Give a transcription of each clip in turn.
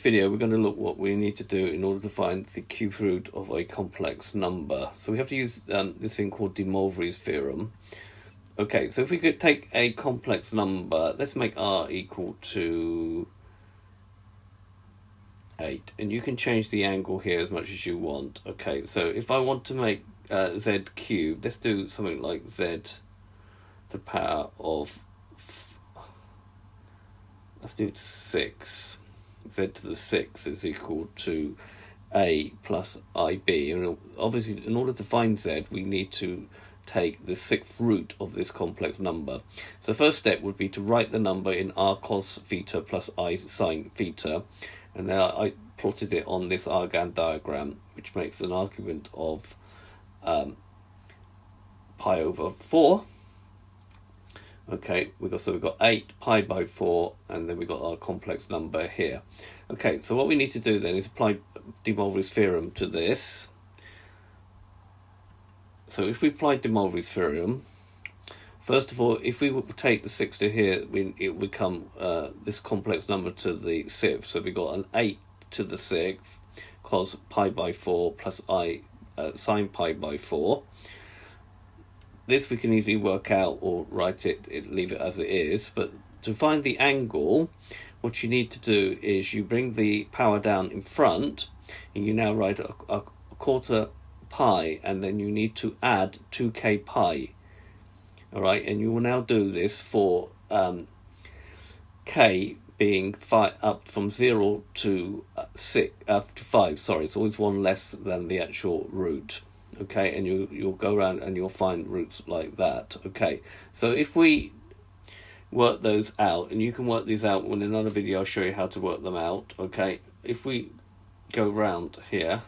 Video we're going to look what we need to do in order to find the cube root of a complex number. So we have to use this thing called De Moivre's theorem. Okay, so if we could take a complex number, let's make r equal to 8, and you can change the angle here as much as you want. Okay, so if I want to make z cubed, let's do something like z to the power of let's do 6. Z to the 6 is equal to a plus ib, and obviously in order to find z we need to take the 6th root of this complex number. So the first step would be to write the number in r cos theta plus I sin theta, and now I plotted it on this Argand diagram, which makes an argument of pi over 4. Okay, we've got 8 pi by 4, and then we've got our complex number here. Okay, so what we need to do then is apply De Moivre's theorem to this. So if we apply De Moivre's theorem, first of all, if we take the 6 to here, it would become this complex number to the 6th. So we've got an 8 to the 6th cos pi by 4 plus I sin pi by 4. This we can easily work out or write it, leave it as it is. But to find the angle, what you need to do is you bring the power down in front, and you now write a quarter pi, and then you need to add 2k pi. All right, and you will now do this for k being up from 0 to 5. Sorry, it's always one less than the actual root. Okay, and you'll go around and you'll find roots like that. Okay, so if we work those out, and you can work these out in another video, I'll show you how to work them out. Okay, if we go round here,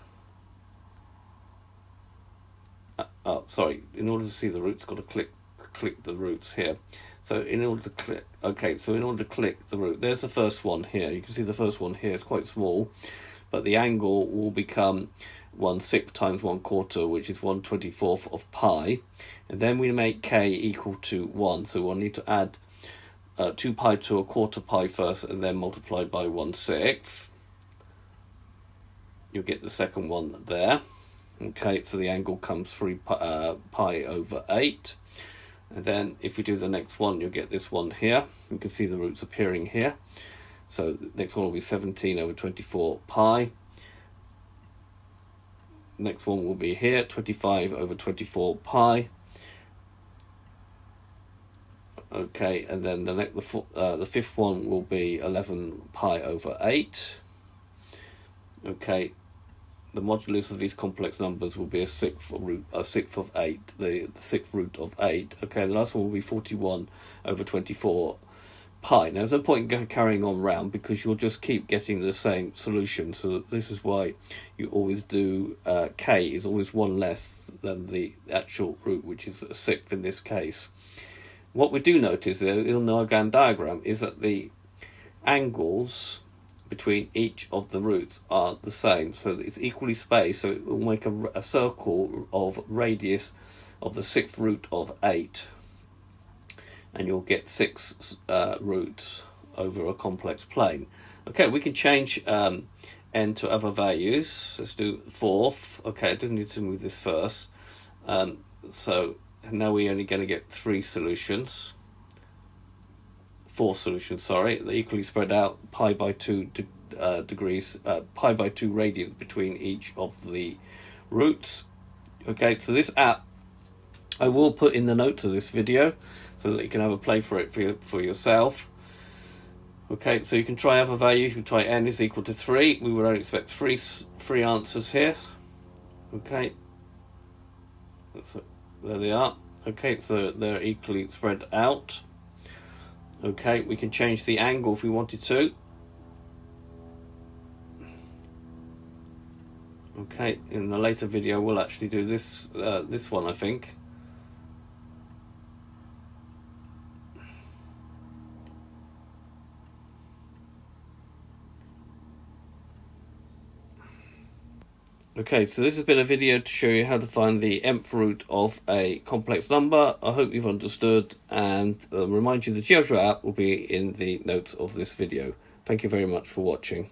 sorry, in order to see the roots, got to click the roots here. So in order to click, okay, so in order to click the root, there's the first one here. You can see the first one here is quite small, but the angle will become 1/6 times 1/4, which is 1/24 of pi, and then we make k equal to 1, so we'll need to add 2 pi to a quarter pi first, and then multiply by 1/6. You'll get the second one there. Okay, so the angle comes 3 pi over 8, and then if we do the next one, you'll get this one here. You can see the roots appearing here. So the next one will be 17 over 24 pi. Next one will be here, 25 over 24 pi. Okay, and then the fifth one will be 11 pi over 8. Okay, the modulus of these complex numbers will be a sixth of 8, the 6th root of 8. Okay, the last one will be 41 over 24 pi. Now, there's no point in carrying on round because you'll just keep getting the same solution. So this is why you always do k is always one less than the actual root, which is a 6th in this case. What we do notice though in the Argand diagram is that the angles between each of the roots are the same, so it's equally spaced. So it will make a circle of radius of the 6th root of 8. And you'll get 6 roots over a complex plane. Okay, we can change n to other values. Let's do 4th. Okay, I didn't need to move this first. So now we're only going to get 4 solutions, sorry. They're equally spread out, pi by 2 degrees, pi by 2 radians between each of the roots. Okay, so this app I will put in the notes of this video, so that you can have a play for it for yourself. Okay, so you can try other values. You can try n is equal to 3. We would only expect three answers here. Okay, so there they are. Okay, so they're equally spread out. Okay, we can change the angle if we wanted to. Okay, in a later video we'll actually do this one, I think. Okay, so this has been a video to show you how to find the nth root of a complex number. I hope you've understood, and remind you the GeoGebra app will be in the notes of this video. Thank you very much for watching.